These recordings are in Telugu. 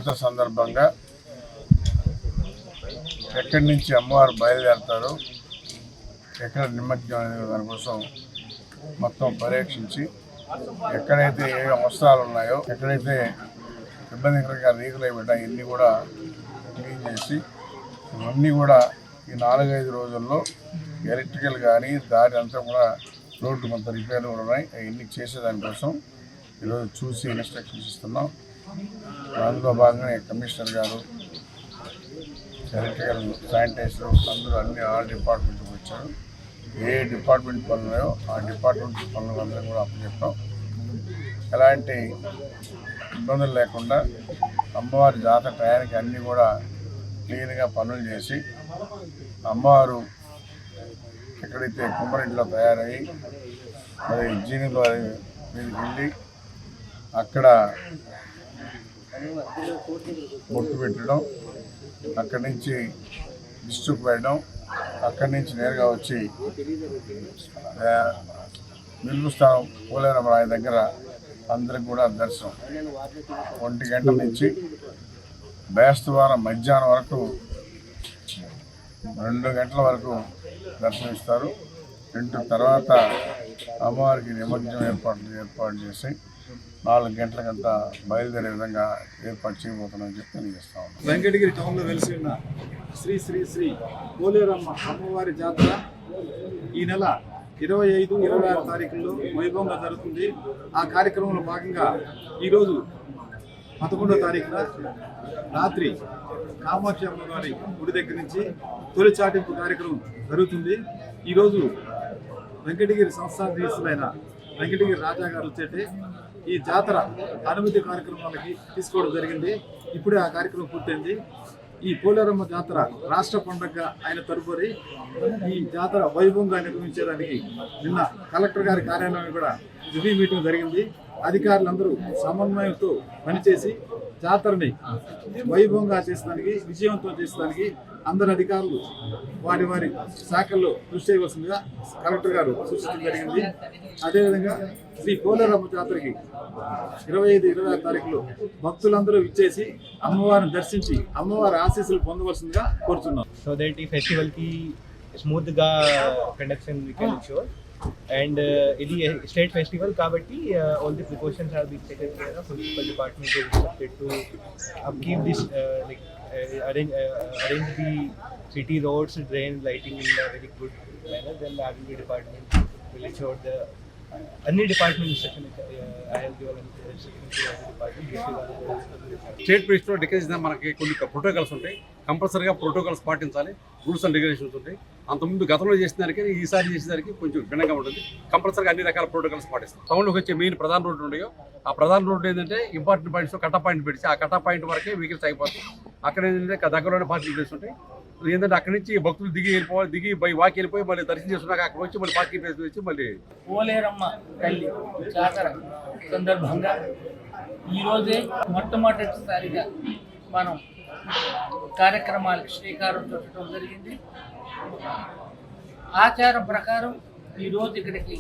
జాతర సందర్భంగా ఎక్కడి నుంచి అమ్మవారు బయలుదేరతారో, ఎక్కడ నిమజ్జనం అనే దానికోసం మొత్తం పర్యవేక్షించి ఎక్కడైతే ఏ అవసరాలు ఉన్నాయో, ఎక్కడైతే ఇబ్బందికరంగా రీకులు అయిపోయినా ఇవన్నీ కూడా క్లీన్ చేసి ఇవన్నీ కూడా ఈ 4-5 రోజుల్లో ఎలక్ట్రికల్ కానీ దారి అంతా కూడా రోడ్డు కొంత రిపేర్లు కూడా ఉన్నాయి. అవన్నీ చేసేదానికోసం ఈరోజు చూసి ఇన్స్ట్రక్షన్స్ ఇస్తున్నాం. అందులో భాగంగా కమిషనర్ గారు, ఎలక్ట్రికల్, శానిటైజర్ అందరూ ఆల్ డిపార్ట్మెంట్కి వచ్చారు. ఏ డిపార్ట్మెంట్ పనులు ఉన్నాయో ఆ డిపార్ట్మెంట్ పనులు అందరం కూడా అప్పచెప్పాం. ఎలాంటి ఇబ్బందులు లేకుండా అమ్మవారి జాతర టయానికి అన్నీ కూడా క్లీన్గా పనులు చేసి అమ్మవారు ఎక్కడైతే కుమ్మరింట్లో తయారయ్యి మరి జీనిలో మీదకి వెళ్ళి అక్కడ బొట్టు పెట్టడం, అక్కడి నుంచి డిస్ట్రిక్ట్ వెళ్ళడం, అక్కడి నుంచి నేరుగా వచ్చి నిలుపు స్థానం పోలేరమ్మ రాయి దగ్గర అందరికి కూడా దర్శనం 1 గంటల నుంచి బేస్తవారం మధ్యాహ్నం వరకు 2 గంటల వరకు దర్శనమిస్తారు. 2 తర్వాత అమ్మవారికి నిమజ్జనం ఏర్పాటు చేసి 4 గంటలకంతా బయలుదేరే విధంగా ఏర్పాటు చేయబోతున్నామని చెప్పి తెలియజేస్తా ఉన్నాం. వెంకటగిరి టౌన్లో వెలిసి ఉన్న శ్రీ శ్రీ శ్రీ పోలేరమ్మ అమ్మవారి జాతర ఈ నెల 25, 26 తారీఖుల్లో వైభవంగా జరుగుతుంది. ఆ కార్యక్రమంలో భాగంగా ఈరోజు 11వ తారీఖున రాత్రి కామాక్షి అమ్మవారి గుడి దగ్గర నుంచి తొలి చాటింపు కార్యక్రమం జరుగుతుంది. ఈరోజు వెంకటగిరి సంస్థానీయులైన వెంకటగిరి రాజా గారు వచ్చేటే ఈ జాతర అనుమతి కార్యక్రమాలకి తీసుకోవడం జరిగింది. ఇప్పుడే ఆ కార్యక్రమం పూర్తయింది. ఈ పోలేరమ్మ జాతర రాష్ట్ర పండుగగా ఆయన తదుపరి ఈ జాతర వైభవంగా నిర్వహించడానికి నిన్న కలెక్టర్ గారి కార్యాలయంలో కూడా రివ్యూ మీటింగ్ జరిగింది. అధికారులందరూ సమన్వయంతో పనిచేసి జాతరని వైభవంగా చేసడానికి, విజయవంతం చేసడానికి అందరు అధికారులు వారి వారి శాఖల్లో కృషి చేయవలసిందిగా కలెక్టర్ గారు సూచించడం జరిగింది. అదేవిధంగా శ్రీ పోలేరమ్మ జాతరకి 25, 26 తారీఖులో భక్తులందరూ ఇచ్చేసి అమ్మవారిని దర్శించి అమ్మవారి ఆశీస్సులు పొందవలసిందిగా కోరుతున్నాం. సో దట్ ఈ ఫెస్టివల్ కి స్మూత్ గా conduction we can ensure and ఇది స్టేట్ ఫెస్టివల్ కాబట్టి all the precautions are being taken care of. Municipal department is expected to upkeep this like arrange the city roads, drain, lighting in a very good manner. Then the R&D department will ensure the any department instruction I have given instruction to the department. State president declare మనకి కొన్ని ప్రోటోకాల్స్ ఉంటాయి. కంపల్సరీగా ప్రోటోకాల్స్ పాటించాలి. రూల్స్ అండ్ రెగ్యులేషన్స్ ఉంటాయి. అంతకుముందు గతంలో చేసిన దానికి ఈసారి చేసేదానికి కొంచెం భిన్నంగా ఉంటుంది. కంపల్సరీగా అన్ని రకాల ప్రోటోకాల్స్ పాటిస్తాం. టౌన్లోకి వచ్చే మెయిన్ ప్రధాన రోడ్డు ఉన్నాయో ఆ ప్రధాన రోడ్డు ఏంటంటే ఇంపార్టెంట్ పాయింట్స్ కట్టా పాయింట్ పెట్టి ఆ కట్టా పాయింట్ వరకే వెహికల్స్ అయిపోతాయి. అక్కడ ఏంటంటే దగ్గరలోనే పార్కింగ్ ప్లేస్ ఉంటాయి. ఏంటంటే అక్కడి నుంచి భక్తులు దిగి బై వాకి వెళ్ళిపోయి మళ్ళీ దర్శనం చేసుకున్నాక అక్కడ వచ్చి మళ్ళీ పార్కింగ్ ప్లేస్ వచ్చి మళ్ళీ పోలేరమ్మ తల్లి జాతర సందర్భంగా ఈరోజే మొట్టమొదటిసారిగా మనం కార్యక్రమాలకు శ్రీకారం చుట్టడం జరిగింది. ఆచారం ప్రకారం ఈరోజు ఇక్కడికి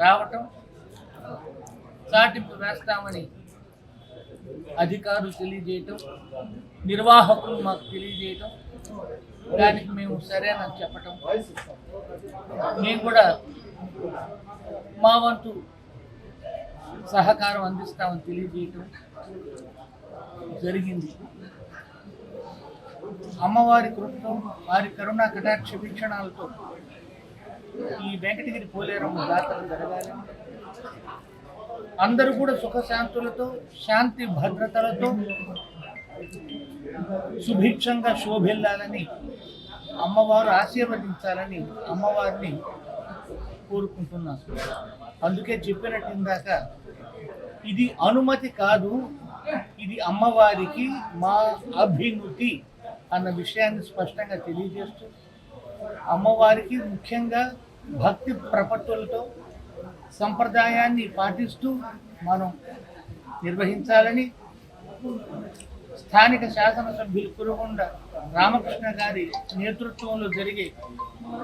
రావటం, చాటింపు వేస్తామని అధికారులు తెలియజేయటం, నిర్వాహకులు మాకు తెలియజేయటం, దానికి మేము సరేనని చెప్పటం, మేము కూడా మా వంతు సహకారం అందిస్తామని తెలియజేయటం జరిగింది. అమ్మవారి కృపతో, వారి కరుణా కటాక్ష వీక్షణాలతో ఈ వెంకటగిరి పోలేరమ్మ జాతర జరగాలి. అందరూ కూడా సుఖశాంతులతో, శాంతి భద్రతలతో సుభిక్షంగా శోభిల్లాలని, అమ్మవారు ఆశీర్వదించాలని అమ్మవారిని కోరుకుంటున్నాను. అందుకే చెప్పినట్టు ఇందాక ఇది అనుమతి కాదు, ఇది అమ్మవారికి మా అభినుతి అన్న విషయాన్ని స్పష్టంగా తెలియజేస్తూ అమ్మవారికి ముఖ్యంగా భక్తి ప్రపత్తులతో సంప్రదాయాన్ని పాటిస్తూ మనం నిర్వహించాలని స్థానిక శాసనసభ్యులు కురుగొండ రామకృష్ణ గారి నేతృత్వంలో జరిగే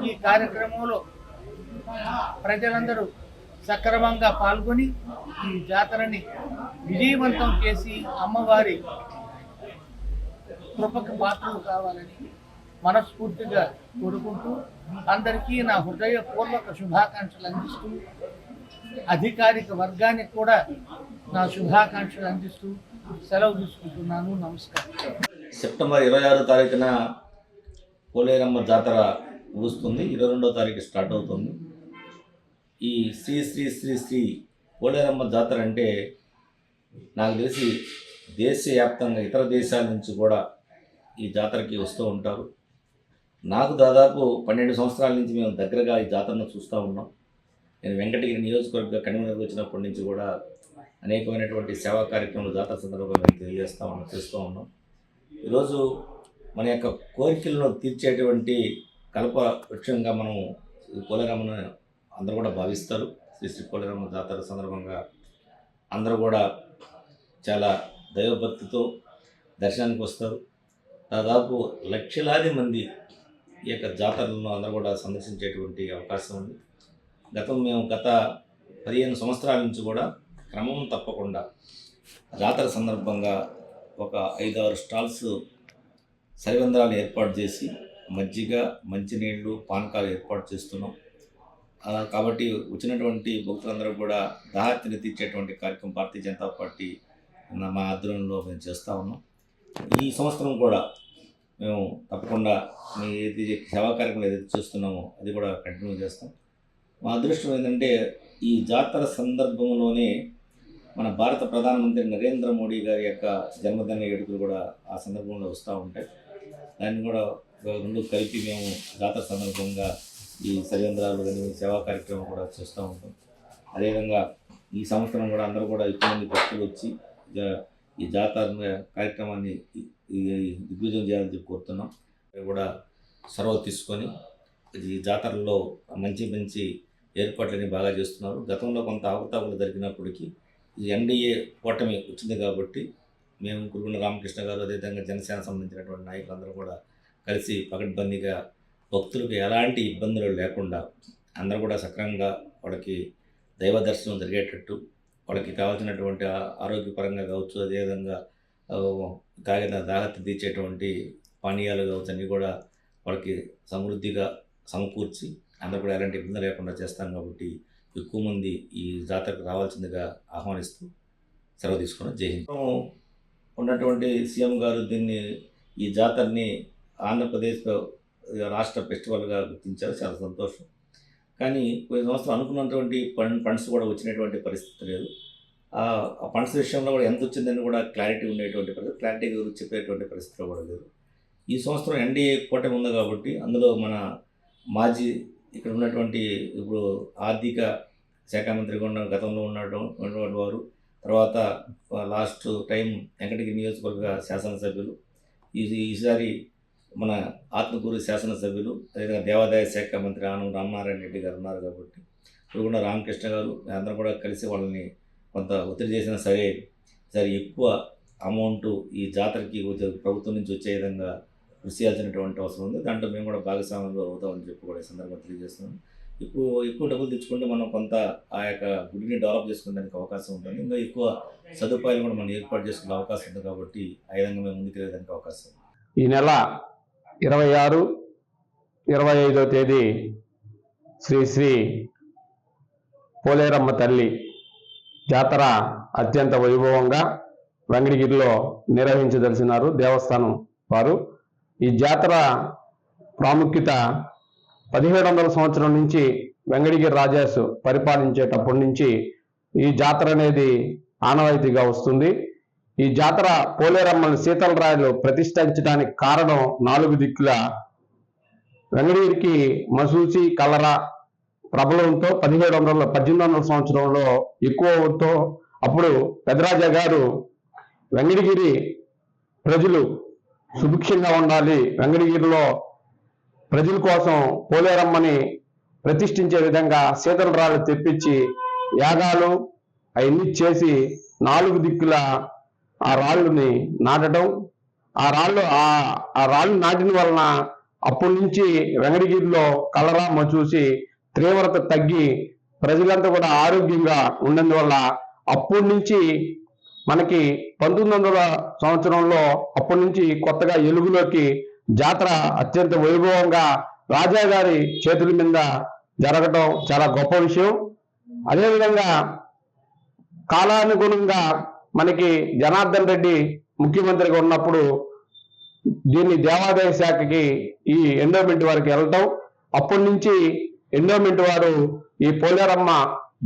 ఈ కార్యక్రమంలో ప్రజలందరూ సక్రమంగా పాల్గొని ఈ జాతరని విజయవంతం చేసి అమ్మవారి కృపకు పాత్రలు కావాలని మనస్ఫూర్తిగా కోరుకుంటూ అందరికీ నా హృదయపూర్వక శుభాకాంక్షలు అందిస్తూ అధికారిక వర్గానికి కూడా నా శుభాకాంక్షలు అందిస్తూ సెలవు తీసుకుంటున్నాను. నమస్కారం. సెప్టెంబర్ 26వ తారీఖున పోలేరమ్మ జాతర ముగుస్తుంది. 22వ తారీఖు స్టార్ట్ అవుతుంది. ఈ శ్రీ శ్రీ శ్రీ శ్రీ పోలేరమ్మ జాతర అంటే నాకు తెలిసి దేశవ్యాప్తంగా ఇతర దేశాల నుంచి కూడా ఈ జాతరకి వస్తూ ఉంటారు. నాకు దాదాపు 12 సంవత్సరాల నుంచి మేము దగ్గరగా ఈ జాతరను చూస్తూ ఉన్నాం. నేను వెంకటగిరి నియోజకవర్గ కన్వీనర్గా వచ్చినప్పటి నుంచి కూడా అనేకమైనటువంటి సేవా కార్యక్రమాలు జాతర సందర్భంగా చేస్తూ ఉన్నాం. ఈరోజు మన యొక్క కోరికలను తీర్చేటువంటి కల్ప వృక్షంగా మనం ఈ పోలేరమ్మను అందరూ కూడా భావిస్తారు. శ్రీ శ్రీ పోలేరమ్మ జాతర సందర్భంగా అందరూ కూడా చాలా దైవభక్తితో దర్శనానికి వస్తారు. దాదాపు లక్షలాది మంది ఈ యొక్క జాతరలను అందరూ కూడా సందర్శించేటువంటి అవకాశం ఉంది. మేము గత 15 సంవత్సరాల నుంచి కూడా క్రమం తప్పకుండా జాతర సందర్భంగా ఒక 5-6 స్టాల్స్ సరివందరాలు ఏర్పాటు చేసి మజ్జిగ, మంచినీళ్ళు, పానకాలు ఏర్పాటు చేస్తున్నాం. కాబట్టి వచ్చినటువంటి భక్తులందరూ కూడా దాహార్తిని తీర్చేటువంటి కార్యక్రమం భారతీయ జనతా పార్టీ మా ఆధ్వర్యంలో మేము చేస్తూ ఉన్నాం. ఈ సంవత్సరం కూడా మేము తప్పకుండా మీ ఏది సేవా కార్యక్రమాలు ఏదైతే చేస్తున్నామో అది కూడా కంటిన్యూ చేస్తాం. మా అదృష్టం ఏంటంటే ఈ జాతర సందర్భంలోనే మన భారత ప్రధానమంత్రి నరేంద్ర మోడీ గారి యొక్క జన్మదిన వేడుకలు కూడా ఆ సందర్భంలో వస్తూ ఉంటాయి. దాన్ని కూడా రెండు కలిపి మేము జాతర సందర్భంగా ఈ సరివందరాలు కానీ సేవా కార్యక్రమం కూడా చేస్తూ ఉంటాం. అదేవిధంగా ఈ సంవత్సరం కూడా అందరూ కూడా ఎక్కువ మంది భక్తులు వచ్చి ఈ జాతర కార్యక్రమాన్ని దిగ్విజయం చేయాలని చెప్పి కోరుతున్నాం. కూడా చొరవ తీసుకొని ఈ జాతరలో మంచి ఏర్పాట్లని బాగా చేస్తున్నారు. గతంలో కొంత అవకతవకలు జరిగినప్పటికీ ఈ ఎన్డీఏ కూటమి వచ్చింది కాబట్టి మేము కురుగుండ రామకృష్ణ గారు అదేవిధంగా జనసేన సంబంధించినటువంటి నాయకులందరూ కూడా కలిసి పకడ్బందీగా భక్తులకు ఎలాంటి ఇబ్బందులు లేకుండా అందరూ కూడా సక్రమంగా వాళ్ళకి దైవ దర్శనం జరిగేటట్టు వాళ్ళకి కావాల్సినటువంటి ఆరోగ్యపరంగా కావచ్చు, అదేవిధంగా తాగిన దాహత్తి తీర్చేటువంటి పానీయాలు కావచ్చు అన్నీ కూడా వాళ్ళకి సమృద్ధిగా సమకూర్చి అందరూ కూడా ఎలాంటి ఇబ్బంది లేకుండా చేస్తాం. కాబట్టి ఎక్కువ మంది ఈ జాతరకు రావాల్సిందిగా ఆహ్వానిస్తూ సెలవు తీసుకున్నాం. జై హింద్. ఉన్నటువంటి సీఎం గారు ఈ జాతరని ఆంధ్రప్రదేశ్ రాష్ట్ర ఫెస్టివల్గా గుర్తించారు. చాలా సంతోషం. కానీ కొన్ని సంవత్సరాలు అనుకున్నటువంటి ఫండ్స్ కూడా వచ్చినటువంటి పరిస్థితి లేదు. ఆ ఫండ్స్ విషయంలో కూడా ఎంత వచ్చిందని కూడా క్లారిటీ ఉండేటువంటి పరిస్థితి, క్లారిటీ గురించి చెప్పేటువంటి పరిస్థితిలో కూడా లేదు. ఈ సంవత్సరం ఎన్డీఏ కూటమి ఉంది కాబట్టి అందులో మన మాజీ ఇక్కడ ఉన్నటువంటి ఇప్పుడు ఆర్థిక శాఖ మంత్రిగా ఉన్న గతంలో ఉన్నటువంటి వారు, తర్వాత లాస్ట్ టైం వెంకటగిరి నియోజకవర్గ శాసనసభ్యులు, ఈసారి మన ఆత్మకూరు శాసనసభ్యులు, అదేవిధంగా దేవాదాయ శాఖ మంత్రి ఆనం రామనారాయణ రెడ్డి గారు ఉన్నారు. కాబట్టి ఇప్పుడు కూడా రామకృష్ణ గారు అందరూ కూడా కలిసి వాళ్ళని కొంత ఒత్తిడి చేసినా సరే ఎక్కువ అమౌంట్ ఈ జాతరకి ప్రభుత్వం నుంచి వచ్చే విధంగా కృషి చేయాల్సినటువంటి అవసరం ఉంది. దాంట్లో మేము కూడా భాగస్వామ్యంలో అవుతామని చెప్పి కూడా ఈ సందర్భంగా తెలియజేస్తున్నాం. ఎక్కువ డబ్బులు తెచ్చుకుంటే మనం కొంత ఆ యొక్క గుడిని డెవలప్ చేసుకునేందుకు అవకాశం ఉంటుంది. ఇంకా ఎక్కువ సదుపాయాలు కూడా మనం ఏర్పాటు చేసుకునే అవకాశం ఉంది. కాబట్టి ఆ విధంగా మేము ముందుకెళ్ళేదానికి అవకాశం ఉంది. ఈ నెల 26, 25వ తేదీ శ్రీ శ్రీ పోలేరమ్మ తల్లి జాతర అత్యంత వైభవంగా వెంకటగిరిలో నిర్వహించదలిచినారు దేవస్థానం వారు. ఈ జాతర ప్రాముఖ్యత 1700 సంవత్సరం నుంచి వెంకటగిరి రాజాసు పరిపాలించేటప్పటి నుంచి ఈ జాతర అనేది ఆనవాయితీగా వస్తుంది. ఈ జాతర పోలేరమ్మని శీతలరాయలు ప్రతిష్ఠించడానికి కారణం 4 దిక్కుల వెంకటగిరికి మసూచి కలరా ప్రబలంతో 1800 సంవత్సరంలో ఎక్కువతో అప్పుడు పెద్దరాజా గారు వెంకటగిరి ప్రజలు సుభిక్షంగా ఉండాలి, వెంకటగిరిలో ప్రజల కోసం పోలేరమ్మని ప్రతిష్ఠించే విధంగా శీతలరాళ్ళు తెప్పించి యాగాలు అవన్నీ చేసి 4 దిక్కుల ఆ రాళ్ళని నాటడం, ఆ రాళ్ళు నాటిన వలన అప్పటి నుంచి వెంకటగిరిలో కలరా మచూసి తీవ్రత తగ్గి ప్రజలంతా కూడా ఆరోగ్యంగా ఉన్నందువల్ల అప్పటి నుంచి మనకి 1900 సంవత్సరంలో అప్పటి నుంచి కొత్తగా ఎలుగులోకి జాతర అత్యంత వైభవంగా రాజా గారి చేతుల మీద జరగటం చాలా గొప్ప విషయం. అదేవిధంగా కాలానుగుణంగా మనకి జనార్దన్ రెడ్డి ముఖ్యమంత్రిగా ఉన్నప్పుడు దీన్ని దేవాదాయ శాఖకి ఈ ఎండోమెంట్ వారికి వెళ్ళటం, అప్పటి నుంచి ఎండోమెంట్ వారు ఈ పోలేరమ్మ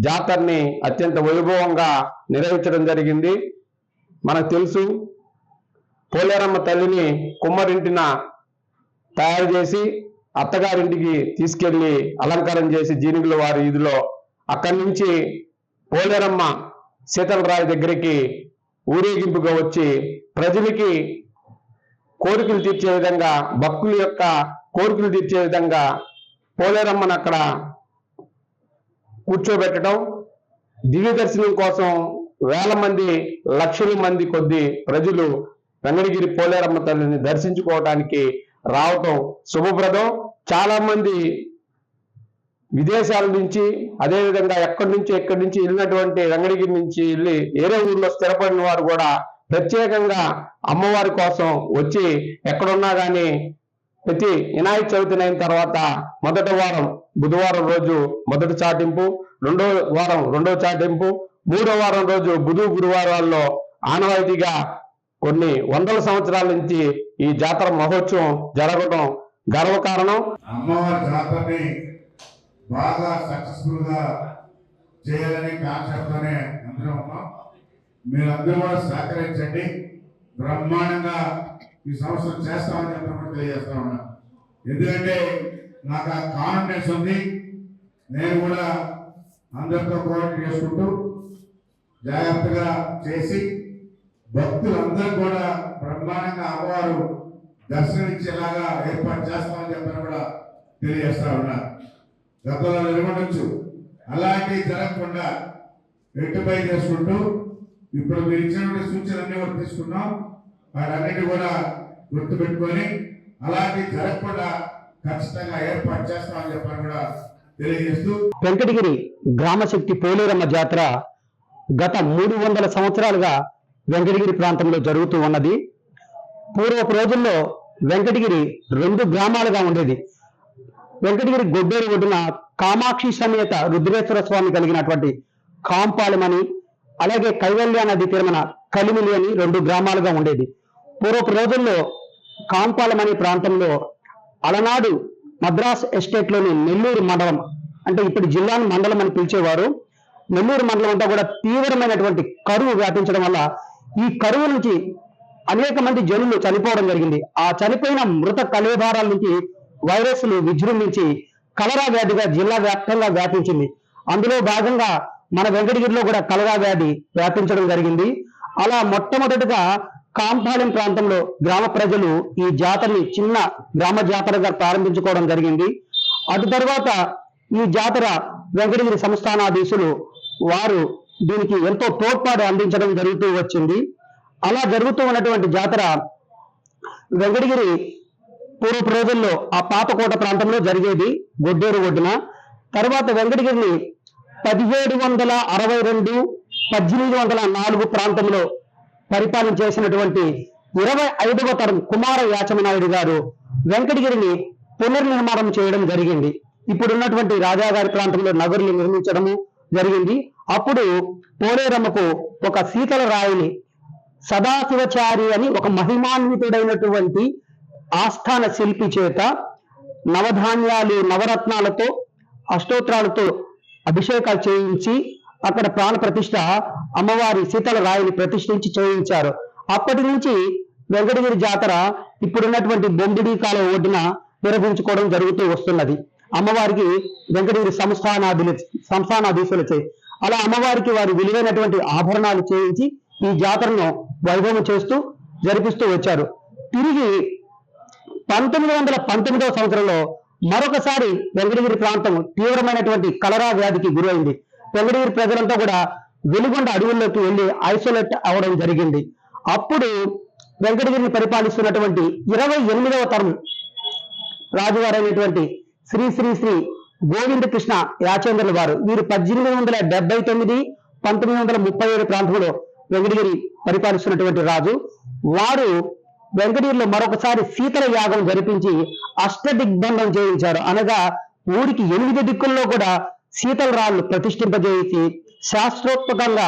జాతరని అత్యంత వైభవంగా నిర్వహించడం జరిగింది. మనకు తెలుసు, పోలేరమ్మ తల్లిని కుమ్మరింటిన తయారు చేసి అత్తగారింటికి తీసుకెళ్లి అలంకారం చేసి జీనుగుల వారి వీధిలో, అక్కడి నుంచి పోలేరమ్మ శీతల రాయి దగ్గరికి ఊరేగింపుగా వచ్చి ప్రజలకి కోరికలు తీర్చే విధంగా, భక్తుల యొక్క కోరికలు తీర్చే విధంగా పోలేరమ్మను అక్కడ కూర్చోబెట్టడం, దివ్య దర్శనం కోసం వేల మంది, లక్షల మంది కొద్ది ప్రజలు వెంకటగిరి పోలేరమ్మ తల్లిని దర్శించుకోవడానికి రావటం శుభప్రదం. చాలా మంది విదేశాల నుంచి, అదేవిధంగా ఎక్కడి నుంచి వెళ్ళినటువంటి వెంకటగిరి నుంచి వెళ్ళి వేరే ఊర్లో స్థిరపడిన వారు కూడా ప్రత్యేకంగా అమ్మవారి కోసం వచ్చి ఎక్కడున్నా కానీ ప్రతి వినాయక చవితి అయిన తర్వాత మొదటి వారం బుధవారం రోజు మొదటి చాటింపు, రెండో వారం రెండో చాటింపు, మూడో వారం రోజు గురువారాల్లో ఆనవాయితీగా కొన్ని వందల సంవత్సరాల నుంచి ఈ జాతర మహోత్సవం జరగడం గర్వకారణం. అమ్మవారి జాతరని బాగా సక్సెస్ఫుల్ గా చేయాలని కాన్సెప్ట్ తోనే అందరం ఉన్నాం. మీరందరూ కూడా సహకరించండి. బ్రహ్మాండంగా ఈ సంవత్సరం చేస్తామని చెప్పి తెలియజేస్తా ఉన్నా. ఎందుకంటే నాకు ఆ కాన్ఫిడెన్స్ ఉంది. నేను కూడా అందరితో కోఆర్డినేట్ చేసుకుంటూ జాగ్రత్తగా చేసి భక్తులందరూ కూడా బ్రహ్మాండంగా అమ్మవారు దర్శనమిచ్చేలాగా ఏర్పాటు చేస్తామని చెప్పని కూడా తెలియజేస్తా ఉన్నా. గతంలో నిలబడొచ్చు, అలాంటివి జరగకుండా రెట్టిపై చేసుకుంటూ ఇప్పుడు మీరు ఇచ్చినటువంటి సూచనలన్నీ కూడా తీసుకున్నాం. వాటన్నిటి కూడా గుర్తుపెట్టుకొని అలాంటివి జరగకుండా ఖచ్చితంగా ఏర్పాటు చేస్తామని చెప్పని కూడా తెలియజేస్తూ, వెంకటగిరి గ్రామశక్తి పోలేరమ్మ జాతర గత 300 సంవత్సరాలుగా వెంకటగిరి ప్రాంతంలో జరుగుతూ ఉన్నది. పూర్వపు రోజుల్లో వెంకటగిరి 2 గ్రామాలుగా ఉండేది. వెంకటగిరి గొడ్డేరు ఒడ్డున కామాక్షి సమేత రుద్రేశ్వర స్వామి కలిగినటువంటి కాంపాలెమని, అలాగే కైవల్య నది తీరమన కలిమిలి అని 2 గ్రామాలుగా ఉండేది. పూర్వపు రోజుల్లో కాంపాలెమని ప్రాంతంలో అలనాడు మద్రాస్ ఎస్టేట్లోని నెల్లూరు మండలం, అంటే ఇప్పుడు జిల్లాను మండలం అని పిలిచేవారు, నెల్లూరు మండలం అంతా కూడా తీవ్రమైనటువంటి కరువు వ్యాపించడం వల్ల ఈ కరువు నుంచి అనేక మంది జనులు చనిపోవడం జరిగింది. ఆ చనిపోయిన మృత కళేభారాల నుంచి వైరస్లు విజృంభించి కలరా వ్యాధిగా జిల్లా వ్యాప్తంగా వ్యాపించింది. అందులో భాగంగా మన వెంకటగిరిలో కూడా కలరా వ్యాధి వ్యాపించడం జరిగింది. అలా మొట్టమొదటిగా కాంపాలెం ప్రాంతంలో గ్రామ ప్రజలు ఈ జాతరని చిన్న గ్రామ జాతరగా ప్రారంభించుకోవడం జరిగింది. అటు తర్వాత ఈ జాతర వెంకటగిరి సంస్థానాధీశులు వారు దీనికి ఎంతో తోడ్పాటు అందించడం జరుగుతూ వచ్చింది. అలా జరుగుతూ ఉన్నటువంటి జాతర వెంకటగిరి పూర్వపు రోజుల్లో ఆ పాతకోట ప్రాంతంలో జరిగేది, గొడ్డేరు ఒడ్డున. తర్వాత వెంకటగిరిని 1762, 1804 ప్రాంతంలో పరిపాలన చేసినటువంటి 25వ తరం కుమార యాచమనాయుడు గారు వెంకటగిరిని పునర్నిర్మాణం చేయడం జరిగింది. ఇప్పుడున్నటువంటి రాజాగారి ప్రాంతంలో నగరులు నిర్మించడము జరిగింది. అప్పుడు పోలేరమ్మకు ఒక శీతల రాయిని సదాశివచారి అని ఒక మహిమాన్వితుడైనటువంటి ఆస్థాన శిల్పి చేత నవధాన్యాలు, నవరత్నాలతో, అష్టోత్రాలతో అభిషేకాలు చేయించి అక్కడ ప్రాణ ప్రతిష్ఠ అమ్మవారి శీతల రాయిని ప్రతిష్ఠించి చేయించారు. అప్పటి నుంచి వెంకటగిరి జాతర ఇప్పుడున్నటువంటి బొంబిడి కాలువ ఒడ్డున నిర్వహించుకోవడం జరుగుతూ వస్తున్నది. అమ్మవారికి వెంకటగిరి సంస్థానాధీశులచే అలా అమ్మవారికి వారి విలువైనటువంటి ఆభరణాలు చేయించి ఈ జాతరను వైభవం చేస్తూ జరిపిస్తూ వచ్చారు. తిరిగి 1919వ సంవత్సరంలో మరొకసారి వెంకటగిరి ప్రాంతం తీవ్రమైనటువంటి కలరా వ్యాధికి గురైంది. వెంకటగిరి ప్రజలంతా కూడా వెలుగొండ అడవుల్లోకి వెళ్లి ఐసోలేట్ అవ్వడం జరిగింది. అప్పుడు వెంకటగిరిని పరిపాలిస్తున్నటువంటి 28వ తరం రాజుగారైనటువంటి శ్రీ శ్రీ శ్రీ గోవింద కృష్ణ యాచంద్రుల వారు. వీరు 1879 1937 ప్రాంతంలో వెంకటగిరి పరిపాలిస్తున్నటువంటి రాజు. వారు వెంకటగిరిలో మరొకసారి శీతల యాగం జరిపించి అష్టదిగ్బంధం చేయించారు. అనగా ఊరికి 8 దిక్కుల్లో కూడా శీతల రాళ్ళు ప్రతిష్ఠింపజేయించి శాస్త్రోక్తంగా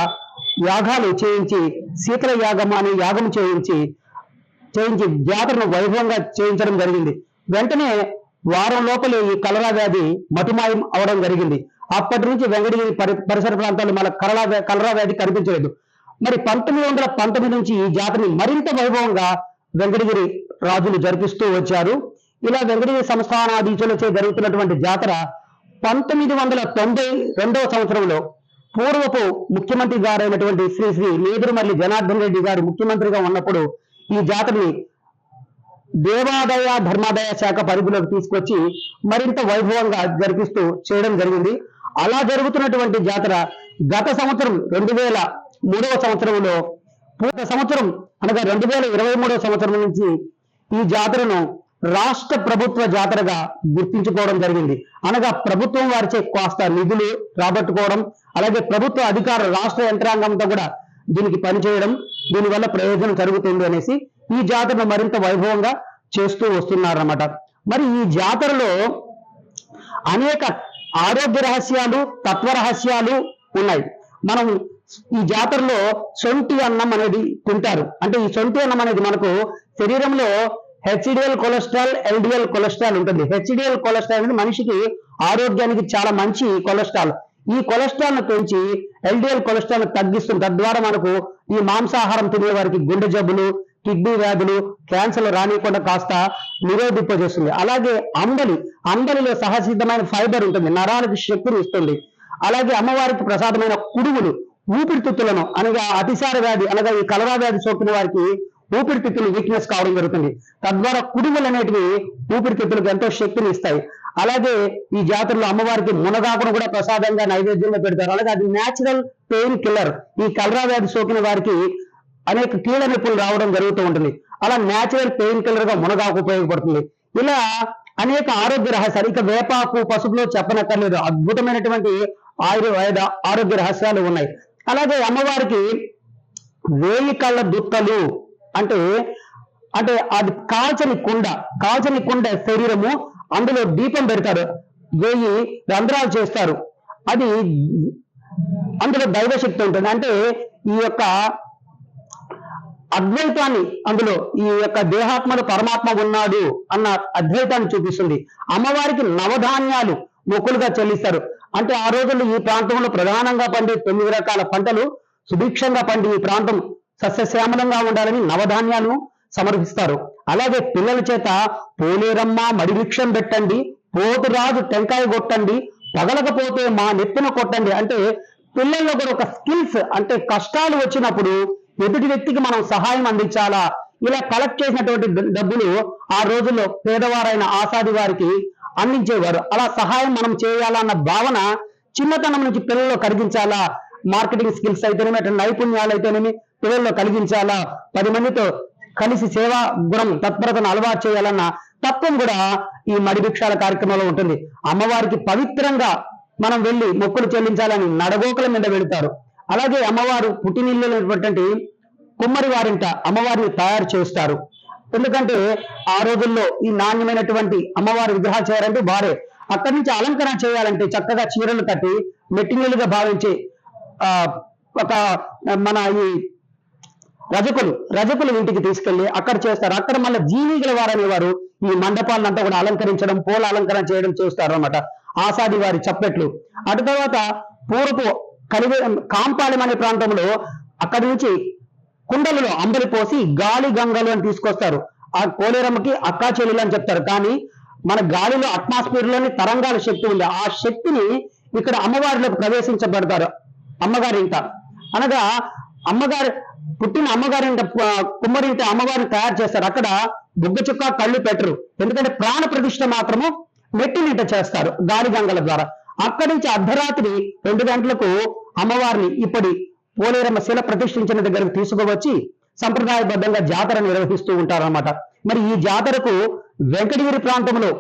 యాగాలు చేయించి శీతల యాగం అనే యాగం చేయించి జాతరను వైభవంగా చేయించడం జరిగింది. వెంటనే వారం లోపలే ఈ కలరా వ్యాధి మటుమాయం అవడం జరిగింది. అప్పటి నుంచి వెంకటగిరి పరిసర ప్రాంతాల్లో మన కలరా వ్యాధి కనిపించలేదు. మరి 1919 నుంచి ఈ జాతరని మరింత వైభవంగా వెంకటగిరి రాజులు జరిపిస్తూ వచ్చారు. ఇలా వెంకటగిరి సంస్థానాధీశులచే జరుగుతున్నటువంటి జాతర 1992వ సంవత్సరంలో పూర్వపు ముఖ్యమంత్రి గారైనటువంటి శ్రీ నేదురుమల్లి జనార్దన్ రెడ్డి గారు ముఖ్యమంత్రిగా ఉన్నప్పుడు ఈ జాతరని దేవాదాయ ధర్మాదాయ శాఖ పరిధిలోకి తీసుకొచ్చి మరింత వైభవంగా జరిపిస్తూ చేయడం జరిగింది. అలా జరుగుతున్నటువంటి జాతర గత సంవత్సరం 2003వ సంవత్సరంలో పూర్వ సంవత్సరం అనగా 2023వ సంవత్సరం నుంచి ఈ జాతరను రాష్ట్ర ప్రభుత్వ జాతరగా గుర్తించుకోవడం జరిగింది. అనగా ప్రభుత్వం వారిచే కాస్త నిధులు రాబట్టుకోవడం, అలాగే ప్రభుత్వ అధికారులు రాష్ట్ర యంత్రాంగంతో కూడా దీనికి పనిచేయడం, దీనివల్ల ప్రయోజనం జరుగుతుంది అనేసి ఈ జాతరను మరింత వైభవంగా చేస్తూ వస్తున్నారన్నమాట. మరి ఈ జాతరలో అనేక ఆరోగ్య రహస్యాలు, తత్వ రహస్యాలు ఉన్నాయి. మనం ఈ జాతరలో సొంటి అన్నం అనేది తింటారు. అంటే ఈ సొంటి అన్నం అనేది మనకు శరీరంలో హెచ్డిఎల్ కొలెస్ట్రాల్, ఎల్డిఎల్ కొలెస్ట్రాల్ ఉంటుంది. హెచ్డిఎల్ కొలెస్ట్రాల్ అనేది మనిషికి ఆరోగ్యానికి చాలా మంచి కొలెస్ట్రాల్. ఈ కొలెస్ట్రాల్ ను పెంచి ఎల్డిఎల్ కొలెస్ట్రాల్ తగ్గిస్తుంది. తద్వారా మనకు ఈ మాంసాహారం తినే వారికి గుండె జబ్బులు, కిడ్నీ వ్యాధులు, క్యాన్సర్లు రానియకుండా కాస్త నిరోధింపజేస్తుంది. అలాగే అంబలిలో సహసిద్ధమైన ఫైబర్ ఉంటుంది, నరాలకు శక్తిని ఇస్తుంది. అలాగే అమ్మవారికి ప్రసాదమైన కుడుములు ఊపిరితిత్తులను అనగా అతిసార వ్యాధి అనగా ఈ కలరా వ్యాధి సోకిన వారికి ఊపిరితిత్తులు వీక్నెస్ కావడం జరుగుతుంది. తద్వారా కుడుములు అనేటివి ఊపిరితిత్తులకు ఎంతో శక్తిని ఇస్తాయి. అలాగే ఈ జాతరలో అమ్మవారికి మునగాకును కూడా ప్రసాదంగా నైవేద్యంగా పెడతారు. అలాగే అది న్యాచురల్ పెయిన్ కిల్లర్. ఈ కలరా వ్యాధి సోకిన వారికి అనేక కీళ్ళ నొప్పులు రావడం జరుగుతూ ఉంటుంది. అలా న్యాచురల్ పెయిన్ కిల్లర్ గా మునగాకు ఉపయోగపడుతుంది. ఇలా అనేక ఆరోగ్య రహస్యాలు, ఇక వేపాకు, పసుపులో చెప్పనక్కర్లేదు, అద్భుతమైనటువంటి ఆరోగ్య రహస్యాలు ఉన్నాయి. అలాగే అమ్మవారికి 1000 కళ్ళ దుత్తలు అంటే అది కాల్చని కుండ శరీరము, అందులో దీపం పెడతారు, 1000 రంధ్రాలు చేస్తారు. అది అందులో దైవశక్తి ఉంటుంది. అంటే ఈ యొక్క అద్వైతాన్ని, అందులో ఈ యొక్క దేహాత్మలో పరమాత్మ ఉన్నాడు అన్న అద్వైతాన్ని చూపిస్తుంది. అమ్మవారికి నవధాన్యాలు మొక్కులుగా చెల్లిస్తారు. అంటే ఆ రోజుల్లో ఈ ప్రాంతంలో ప్రధానంగా పండే 9 రకాల పంటలు సుభిక్షంగా పండి ఈ ప్రాంతం సస్యశ్యామలంగా ఉండాలని నవధాన్యాలను సమర్పిస్తారు. అలాగే పిల్లల చేత పోలేరమ్మ మడివృక్షం పెట్టండి, పోతురాజు టెంకాయ కొట్టండి, పగలకపోతే మా నెత్తిన కొట్టండి. అంటే పిల్లల్లో కూడా ఒక స్కిల్స్, అంటే కష్టాలు వచ్చినప్పుడు ఎదుటి వ్యక్తికి మనం సహాయం అందించాలా. ఇలా కలెక్ట్ చేసినటువంటి డబ్బులు ఆ రోజుల్లో పేదవారైన ఆసాది వారికి అందించేవారు. అలా సహాయం మనం చేయాలన్న భావన చిన్నతనం నుంచి పిల్లల్లో కలిగించాలా. మార్కెటింగ్ స్కిల్స్ అయితేనేమి, అటు నైపుణ్యాలు అయితేనేమి పిల్లల్లో కలిగించాలా. 10 మందితో కలిసి సేవా గుణం, తత్పరతను అలవాటు చేయాలన్న తత్వం కూడా ఈ మడిభిక్షాల కార్యక్రమంలో ఉంటుంది. అమ్మవారికి పవిత్రంగా మనం వెళ్ళి మొక్కులు చెల్లించాలని నడగోకల మీద వెళుతారు. అలాగే అమ్మవారు పుట్టినిల్లునటువంటి కుమ్మరి వారింట అమ్మవారిని తయారు చేస్తారు. ఎందుకంటే ఆ రోజుల్లో ఈ నాణ్యమైనటువంటి అమ్మవారి విగ్రహాలు చేయాలంటే వారే. అక్కడి నుంచి అలంకరణ చేయాలంటే చక్కగా చీరలు కట్టి మెట్టినీళ్ళుగా భావించి ఒక మన ఈ రజకులు ఇంటికి తీసుకెళ్లి అక్కడ చేస్తారు. అక్కడ మళ్ళీ జీవిగల వారనేవారు ఈ మండపాలంతా కూడా అలంకరించడం, పూల అలంకరణ చేయడం చేస్తారు అన్నమాట. ఆసాది వారి చప్పెట్లు. అటు తర్వాత పూర్వపు కాంపాలెం అనే ప్రాంతంలో అక్కడి నుంచి కుండలలో అంబలి పోసి గాలి గంగలు అని తీసుకొస్తారు. ఆ పోలేరమ్మకి అక్కా చెల్లెలు అని చెప్తారు. కానీ మన గాలిలో అట్మాస్ఫియర్ లోని తరంగాల శక్తి ఉంది. ఆ శక్తిని ఇక్కడ అమ్మవారిలోకి ప్రవేశించబడతారు. అమ్మగారింట అనగా పుట్టిన అమ్మగారింట కుమ్మరింట అమ్మవారిని తయారు చేస్తారు. అక్కడ బుగ్గ చుక్క కళ్ళు పెట్టరు. ఎందుకంటే ప్రాణ ప్రతిష్ఠ మాత్రము మెట్టినింట చేస్తారు గాలి గంగల ద్వారా. అక్కడి నుంచి అర్ధరాత్రి 2 గంటలకు అమ్మవారిని ఇప్పటి పోలేరమ్మ శిల ప్రతిష్ఠించిన దగ్గరకు తీసుకువచ్చి సంప్రదాయబద్ధంగా జాతర నిర్వహిస్తూ ఉంటారన్నమాట. మరి ఈ జాతరకు వెంకటగిరి ప్రాంతంలో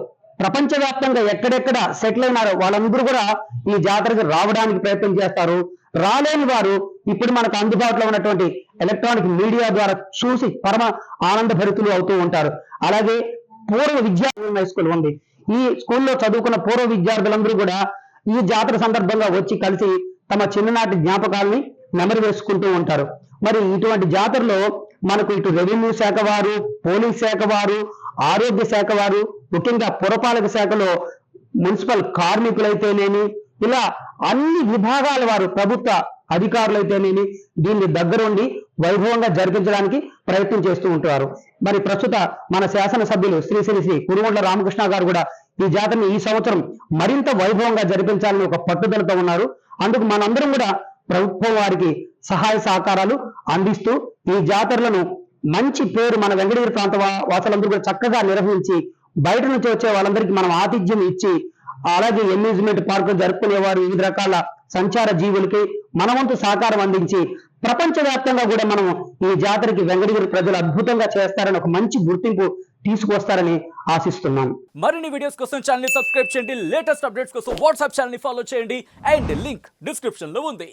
ప్రపంచవ్యాప్తంగా ఎక్కడెక్కడ సెటిల్ అయినారో వాళ్ళందరూ కూడా ఈ జాతరకు రావడానికి ప్రయత్నం చేస్తారు. రాలేని వారు ఇప్పుడు మనకు అందుబాటులో ఉన్నటువంటి ఎలక్ట్రానిక్ మీడియా ద్వారా చూసి పరమ ఆనంద భరితులు అవుతూ ఉంటారు. అలాగే పూర్వ విద్యార్థులు హై స్కూల్ ఉంది. ఈ స్కూల్లో చదువుకున్న పూర్వ విద్యార్థులందరూ కూడా ఈ జాతర సందర్భంగా వచ్చి కలిసి తమ చిన్ననాటి జ్ఞాపకాలని నెమరు వేసుకుంటూ ఉంటారు. మరి ఇటువంటి జాతరలో మనకు ఇటు రెవెన్యూ శాఖ వారు, పోలీస్ శాఖ వారు, ఆరోగ్య శాఖ వారు, ముఖ్యంగా పురపాలక శాఖలో మున్సిపల్ కార్మికులైతేనేమి, ఇలా అన్ని విభాగాల వారు, ప్రభుత్వ అధికారులైతేనేమి దీన్ని దగ్గరుండి వైభవంగా జరిపించడానికి ప్రయత్నం చేస్తూ ఉంటారు. మరి ప్రస్తుత మన శాసనసభ్యులు శ్రీ శ్రీ శ్రీ కురుగొండ్ల రామకృష్ణ గారు కూడా ఈ జాతరని ఈ సంవత్సరం మరింత వైభవంగా జరిపించాలని ఒక పట్టుదలతో ఉన్నారు. అందుకు మనందరం కూడా ప్రభుత్వం వారికి సహాయ సహకారాలు అందిస్తూ ఈ జాతరలను మంచి పేరు మన వెంకటగిరి ప్రాంత వాసులందరూ కూడా చక్కగా నిర్వహించి బయట నుంచి వచ్చే వాళ్ళందరికీ మనం ఆతిథ్యం ఇచ్చి, అలాగే అమ్యూజ్మెంట్ పార్కులు జరుపుకునేవారు, వివిధ రకాల సంచార జీవులకి మన వంతు సహకారం అందించి ప్రపంచవ్యాప్తంగా కూడా మనం ఈ జాతరకి వెంకటగిరి ప్రజలు అద్భుతంగా చేస్తారని ఒక మంచి గుర్తింపు తీసుకొస్తారని ఆశిస్తున్నాను. మరిన్ని వీడియోస్ కోసం ఛానల్ ని సబ్స్క్రైబ్ చేయండి. లేటెస్ట్ అప్డేట్స్ కోసం వాట్సాప్ ఛానల్ ని ఫాలో చేయండి. అండ్ లింక్ డిస్క్రిప్షన్ లో ఉంది.